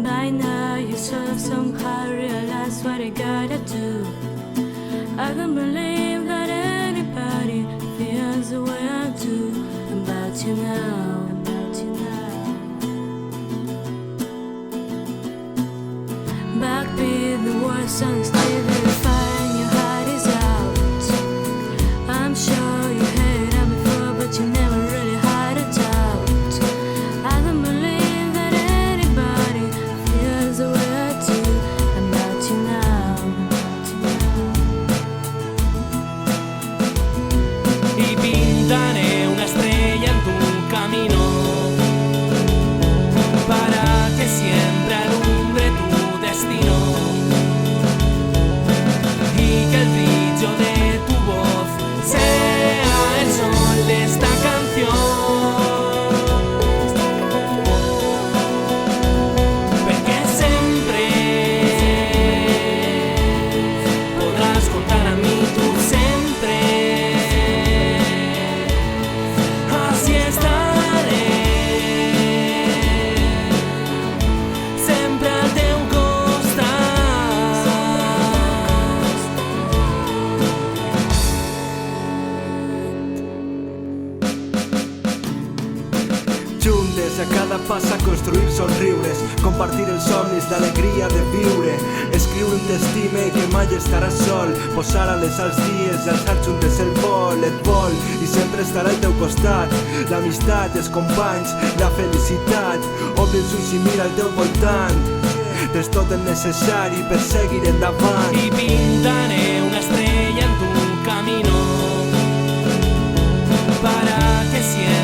By now you sort of somehow realize what you gotta do. I can't believe that anybody feels the way I do about you now, about you now. Backbeat the words and stay verifying your heart is out. I'm sure you hated it before, but you never really had a doubt. I don't believe that anybody feels the way I do about you now, about you now. Y pintaré una estrella en tu camino para que siempre alumbre tu destino y que el brillo de tu voz sea el sol de esta canción. Perché sempre podrás contar a mí, tú sempre. Así estaré sempre al teu costat. Juntes a cada pas a construir somriures, compartir els somnis, l'alegria de viure, escriure un t'estime que mai estaràs sol, posar ales als dies i alçar juntes el vol, et vol i sempre estarà al teu costat. L'amistat, els companys, la felicitat, obri els ulls i mira al teu voltant. Tens tot el necessari per seguir endavant. Y pintaré una estrella en tu camino para que siempre